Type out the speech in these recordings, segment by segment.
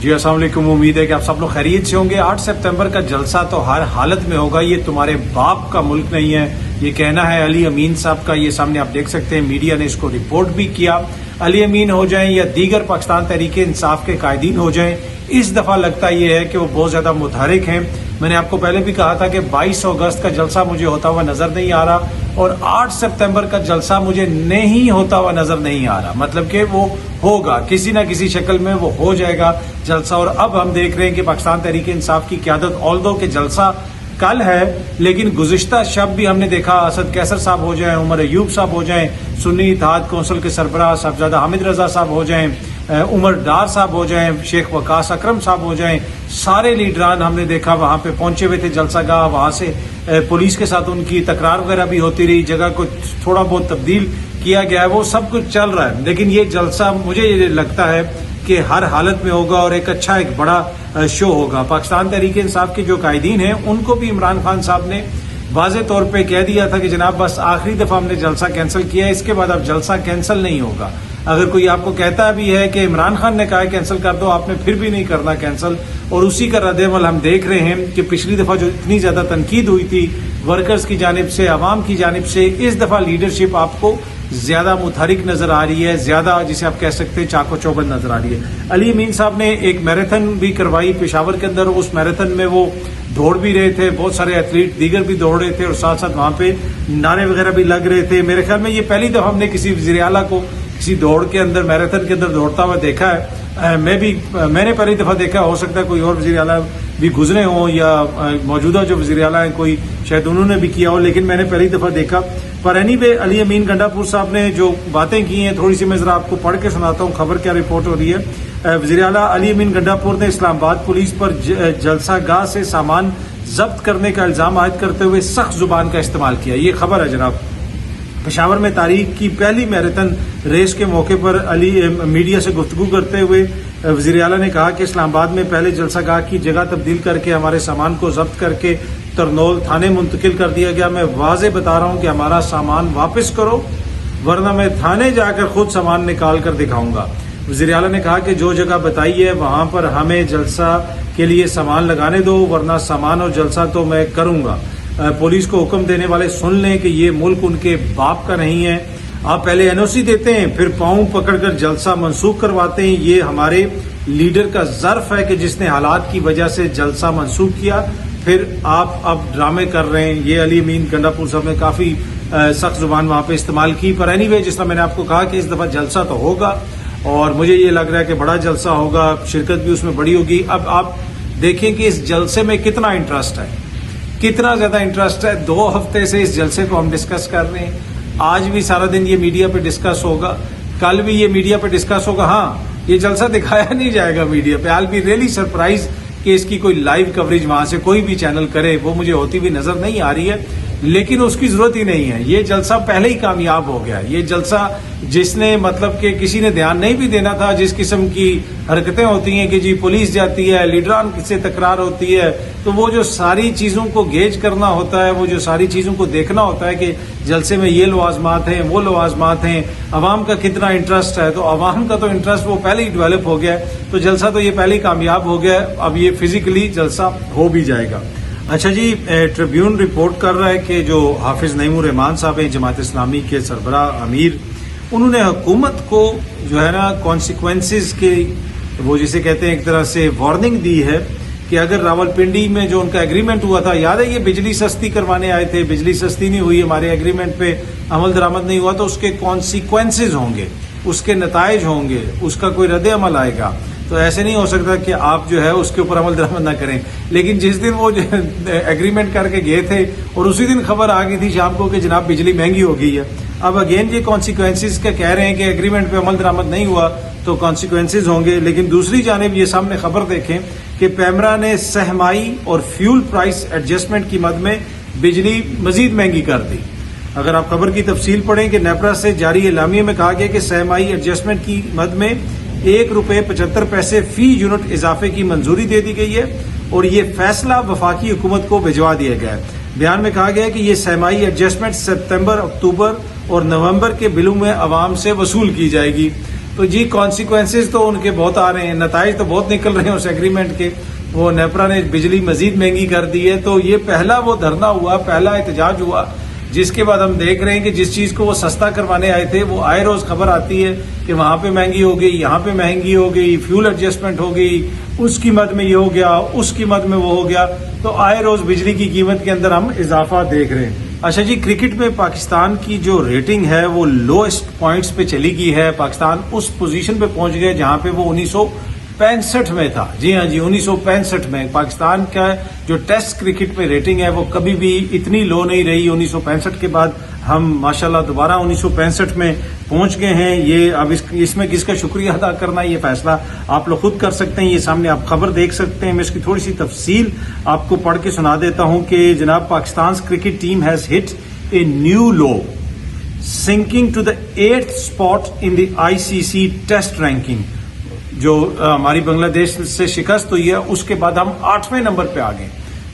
جی السلام علیکم، امید ہے کہ آپ سب لوگ خیریت سے ہوں گے۔ 8 سپتمبر کا جلسہ تو ہر حالت میں ہوگا، یہ تمہارے باپ کا ملک نہیں ہے، یہ کہنا ہے علی امین صاحب کا۔ یہ سامنے آپ دیکھ سکتے ہیں، میڈیا نے اس کو رپورٹ بھی کیا۔ علی امین ہو جائیں یا دیگر پاکستان تحریک انصاف کے قائدین ہو جائیں، اس دفعہ لگتا یہ ہے کہ وہ بہت زیادہ متحرک ہیں۔ میں نے آپ کو پہلے بھی کہا تھا کہ 22 اگست کا جلسہ مجھے ہوتا ہوا نظر نہیں آ رہا، اور 8 سپتمبر کا جلسہ مجھے نہیں ہوتا ہوا نظر نہیں آ رہا، مطلب کہ وہ ہوگا کسی نہ کسی شکل میں، وہ ہو جائے گا جلسہ۔ اور اب ہم دیکھ رہے ہیں کہ پاکستان تحریک انصاف کی قیادت، آلدو کہ جلسہ کل ہے، لیکن گزشتہ شب بھی ہم نے دیکھا اسد کیسر صاحب ہو جائیں، عمر ایوب صاحب ہو جائیں، سنی اتحاد کونسل کے سربراہ صاحبزادہ حامد رضا صاحب ہو جائیں، عمر ڈار صاحب ہو جائیں، شیخ وقاص اکرم صاحب ہو جائیں، سارے لیڈران ہم نے دیکھا وہاں پہ پہنچے ہوئے تھے جلسہ گاہ۔ وہاں سے پولیس کے ساتھ ان کی تکرار وغیرہ بھی ہوتی رہی، جگہ کو تھوڑا بہت تبدیل کیا گیا ہے، وہ سب کچھ چل رہا ہے۔ لیکن یہ جلسہ مجھے یہ لگتا ہے کہ ہر حالت میں ہوگا اور ایک اچھا ایک بڑا شو ہوگا۔ پاکستان تحریک انصاف کے جو قائدین ہیں ان کو بھی عمران خان صاحب نے واضح طور پہ کہہ دیا تھا کہ جناب بس آخری دفعہ ہم نے جلسہ کینسل کیا ہے، اس کے بعد اب جلسہ کینسل نہیں ہوگا۔ اگر کوئی آپ کو کہتا بھی ہے کہ عمران خان نے کہا ہے کینسل کر دو، آپ نے پھر بھی نہیں کرنا کینسل، اور اسی کا رد عمل ہم دیکھ رہے ہیں کہ پچھلی دفعہ جو اتنی زیادہ تنقید ہوئی تھی ورکرز کی جانب سے، عوام کی جانب سے، اس دفعہ لیڈرشپ آپ کو زیادہ متحرک نظر آ رہی ہے، زیادہ جسے آپ کہہ سکتے ہیں چاق و چوبند نظر آ رہی ہے۔ علی امین صاحب نے ایک میراتھن بھی کروائی پشاور کے اندر، اس میراتھن میں وہ دوڑ بھی رہے تھے، بہت سارے ایتھلیٹ دیگر بھی دوڑ رہے تھے، اور ساتھ ساتھ وہاں پہ نعرے وغیرہ بھی لگ رہے تھے۔ میرے خیال میں یہ پہلی دفعہ ہم نے کسی وزیر اعلیٰ کو کسی دوڑ کے اندر، میراتھن کے اندر دوڑتا ہوا دیکھا ہے۔ میں نے پہلی دفعہ دیکھا، ہو سکتا ہے کوئی اور وزیر اعلیٰ بھی گزرے ہوں یا موجودہ جو وزیر اعلیٰ ہیں کوئی شاید انہوں نے بھی کیا ہو، لیکن میں نے پہلی دفعہ دیکھا۔ پر اینی وے علی امین گنڈاپور صاحب نے جو باتیں کی ہیں تھوڑی سی میں ذرا آپ کو پڑھ کے سناتا ہوں، خبر کیا رپورٹ ہو رہی ہے۔ وزیر اعلیٰ علی امین گنڈاپور نے اسلام آباد پولیس پر جلسہ گاہ سے سامان ضبط کرنے کا الزام عائد کرتے ہوئے سخت زبان کا استعمال کیا۔ یہ خبر ہے جناب۔ پشاور میں تاریخ کی پہلی میراتھن ریس کے موقع پر میڈیا سے گفتگو کرتے ہوئے وزیر اعلیٰ نے کہا کہ اسلام آباد میں پہلے جلسہ گاہ کی جگہ تبدیل کر کے ہمارے سامان کو ضبط کر کے ترنول تھانے منتقل کر دیا گیا۔ میں واضح بتا رہا ہوں کہ ہمارا سامان واپس کرو، ورنہ میں تھانے جا کر خود سامان نکال کر دکھاؤں گا۔ وزیر اعلیٰ نے کہا کہ جو جگہ بتائی ہے وہاں پر ہمیں جلسہ کے لیے سامان لگانے دو، ورنہ سامان اور جلسہ تو میں کروں گا۔ پولیس کو حکم دینے والے سن لیں کہ یہ ملک ان کے باپ کا نہیں ہے۔ آپ پہلے این او سی دیتے ہیں، پھر پاؤں پکڑ کر جلسہ منسوخ کرواتے ہیں۔ یہ ہمارے لیڈر کا ظرف ہے کہ جس نے حالات کی وجہ سے جلسہ منسوخ کیا، پھر آپ اب ڈرامے کر رہے ہیں۔ یہ علی امین گنڈاپور صاحب نے کافی سخت زبان وہاں پہ استعمال کی۔ پر اینی وے جس طرح میں نے آپ کو کہا کہ اس دفعہ جلسہ تو ہوگا، اور مجھے یہ لگ رہا ہے کہ بڑا جلسہ ہوگا، شرکت بھی اس میں بڑی ہوگی۔ اب آپ دیکھیں کہ اس جلسے میں کتنا انٹرسٹ ہے، کتنا زیادہ انٹرسٹ ہے۔ 2 ہفتے سے اس جلسے کو ہم ڈسکس کر رہے ہیں، آج بھی سارا دن یہ میڈیا پہ ڈسکس ہوگا، کل بھی یہ میڈیا پہ ڈسکس ہوگا۔ ہاں، یہ جلسہ دکھایا نہیں جائے گا میڈیا پہ۔ آل بی ریئلی سرپرائز کہ اس کی کوئی لائیو کوریج وہاں سے کوئی بھی چینل کرے، وہ مجھے ہوتی ہوئی نظر نہیں آ رہی ہے، لیکن اس کی ضرورت ہی نہیں ہے۔ یہ جلسہ پہلے ہی کامیاب ہو گیا۔ یہ جلسہ جس نے مطلب کہ کسی نے دھیان نہیں بھی دینا تھا، جس قسم کی حرکتیں ہوتی ہیں کہ جی پولیس جاتی ہے، لیڈران سے تکرار ہوتی ہے، تو وہ جو ساری چیزوں کو گیج کرنا ہوتا ہے، وہ جو ساری چیزوں کو دیکھنا ہوتا ہے کہ جلسے میں یہ لوازمات ہیں، وہ لوازمات ہیں، عوام کا کتنا انٹرسٹ ہے، تو عوام کا تو انٹرسٹ وہ پہلے ہی ڈیولپ ہو گیا ہے، تو جلسہ تو یہ پہلے ہی کامیاب ہو گیا ہے۔ اب یہ فزیکلی جلسہ ہو بھی جائے گا۔ اچھا جی، ٹریبیون رپورٹ کر رہا ہے کہ جو حافظ نعیم الرحمان صاحب ہیں، جماعت اسلامی کے سربراہ امیر، انہوں نے حکومت کو جو ہے نا کانسیکوینسز کے، وہ جسے کہتے ہیں ایک طرح سے وارننگ دی ہے کہ اگر راولپنڈی میں جو ان کا ایگریمنٹ ہوا تھا، یاد ہے یہ بجلی سستی کروانے آئے تھے، بجلی سستی نہیں ہوئی، ہمارے ایگریمنٹ پہ عمل درآمد نہیں ہوا، تو اس کے کانسیکوینسز ہوں گے، اس کے نتائج ہوں گے، اس کا کوئی رد عمل آئے گا۔ تو ایسے نہیں ہو سکتا کہ آپ جو ہے اس کے اوپر عمل درآمد نہ کریں۔ لیکن جس دن وہ ایگریمنٹ کر کے گئے تھے اور اسی دن خبر آ گئی تھی شام کو کہ جناب بجلی مہنگی ہو گئی ہے، اب اگین یہ کانسیکوینسز کا کہہ رہے ہیں کہ ایگریمنٹ پہ عمل درآمد نہیں ہوا تو کانسیکوینسز ہوں گے۔ لیکن دوسری جانب یہ سامنے خبر دیکھیں کہ پیمرا نے سہمائی اور فیول پرائس ایڈجسٹمنٹ کی مد میں بجلی مزید مہنگی کر دی۔ اگر آپ خبر کی تفصیل پڑھیں کہ نیپرا سے جاری اعلامیے میں کہا گیا کہ سہمائی ایڈجسٹمنٹ کی مد میں ₹1.75 فی یونٹ اضافے کی منظوری دے دی گئی ہے، اور یہ فیصلہ وفاقی حکومت کو بھجوا دیا گیا ہے۔ بیان میں کہا گیا ہے کہ یہ سہمائی ایڈجسٹمنٹ ستمبر، اکتوبر اور نومبر کے بلوں میں عوام سے وصول کی جائے گی۔ تو جی کانسیکوینسز تو ان کے بہت آ رہے ہیں, نتائج تو بہت نکل رہے ہیں اس ایگریمنٹ کے. وہ نیپرا نے بجلی مزید مہنگی کر دی ہے. تو یہ پہلا وہ دھرنا ہوا, پہلا احتجاج ہوا, جس کے بعد ہم دیکھ رہے ہیں کہ جس چیز کو وہ سستا کروانے آئے تھے وہ آئے روز خبر آتی ہے کہ وہاں پہ مہنگی ہو گئی, یہاں پہ مہنگی ہو گئی, فیول ایڈجسٹمنٹ ہو گئی, اس قیمت میں یہ ہو گیا, اس قیمت میں وہ ہو گیا. تو آئے روز بجلی کی قیمت کے اندر ہم اضافہ دیکھ رہے ہیں. اچھا جی, کرکٹ میں پاکستان کی جو ریٹنگ ہے وہ لوئسٹ پوائنٹس پہ چلی گئی ہے. پاکستان اس پوزیشن پہ پہنچ گیا جہاں پہ وہ 1965 میں تھا. جی ہاں جی, 1965 میں پاکستان کا جو ٹیسٹ کرکٹ میں ریٹنگ ہے وہ کبھی بھی اتنی لو نہیں رہی. 1965 کے بعد ہم ماشاءاللہ دوبارہ 1965 میں پہنچ گئے ہیں. یہ اب اس میں کس کا شکریہ ادا کرنا ہے یہ فیصلہ آپ لوگ خود کر سکتے ہیں. یہ سامنے آپ خبر دیکھ سکتے ہیں. میں اس کی تھوڑی سی تفصیل آپ کو پڑھ کے سنا دیتا ہوں کہ جناب Pakistan cricket team has hit a new low sinking to the 8th spot in the ICC test ranking. جو ہماری بنگلہ دیش سے شکست ہوئی ہے اس کے بعد ہم 8ویں نمبر پہ آ گئے.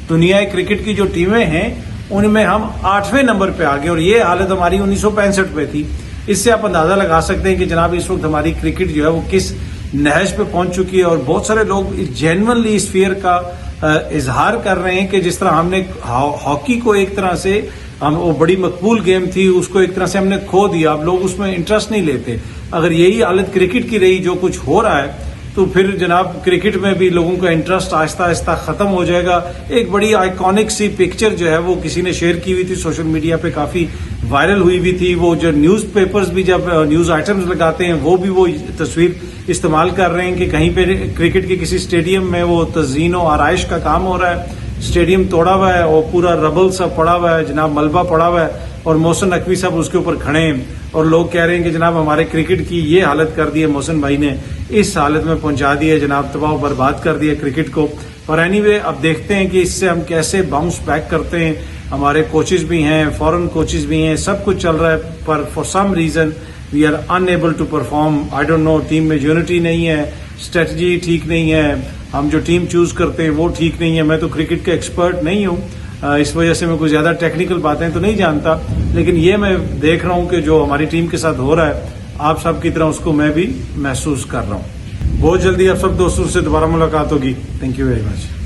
دنیا کرکٹ کی جو ٹیمیں ہیں ان میں ہم 8ویں نمبر پہ آ گئے, اور یہ حالت ہماری 1965 میں تھی. اس سے آپ اندازہ لگا سکتے ہیں کہ جناب اس وقت ہماری کرکٹ جو ہے وہ کس نہج پہ پہنچ چکی ہے. اور بہت سارے لوگ جینونلی اس فیئر کا اظہار کر رہے ہیں کہ جس طرح ہم نے ہاکی کو ایک طرح سے وہ بڑی مقبول گیم تھی, اس کو ایک طرح سے ہم نے کھو دیا, اب لوگ اس میں انٹرسٹ نہیں لیتے. اگر یہی حالت کرکٹ کی رہی جو کچھ ہو رہا ہے تو پھر جناب کرکٹ میں بھی لوگوں کا انٹرسٹ آہستہ آہستہ ختم ہو جائے گا. ایک بڑی آئیکونک سی پکچر جو ہے وہ کسی نے شیئر کی ہوئی تھی, سوشل میڈیا پہ کافی وائرل ہوئی ہوئی تھی. وہ جو نیوز پیپرز بھی جب نیوز آئٹمز لگاتے ہیں وہ بھی وہ تصویر استعمال کر رہے ہیں کہ کہیں پہ کرکٹ کے کسی اسٹیڈیم میں وہ تزئین و آرائش کا کام ہو رہا ہے, اسٹیڈیم توڑا ہوا ہے اور پورا ربل سا پڑا ہوا ہے, جناب ملبہ پڑا ہوا ہے, اور محسن نقوی صاحب اس کے اوپر کھڑے ہیں اور لوگ کہہ رہے ہیں کہ جناب ہمارے کرکٹ کی یہ حالت کر دی ہے, محسن بھائی نے اس حالت میں پہنچا دی ہے, جناب تباہ و برباد کر دیا کرکٹ کو. اور اینی وے اب دیکھتے ہیں کہ اس سے ہم کیسے باؤنس بیک کرتے ہیں. ہمارے کوچز بھی ہیں, فورن کوچز بھی ہیں, سب کچھ چل رہا ہے, پر for some reason we are unable to perform. I don't know, team میں یونٹی نہیں ہے, اسٹریٹجی ٹھیک نہیں ہے, ہم جو ٹیم چوز کرتے ہیں وہ ٹھیک نہیں ہے. میں تو کرکٹ کا ایکسپرٹ نہیں ہوں, اس وجہ سے میں کوئی زیادہ ٹیکنیکل باتیں تو نہیں جانتا, لیکن یہ میں دیکھ رہا ہوں کہ جو ہماری ٹیم کے ساتھ ہو رہا ہے آپ سب کی طرح اس کو میں بھی محسوس کر رہا ہوں. بہت جلدی آپ سب دوستوں سے دوبارہ ملاقات ہوگی. Thank you very much.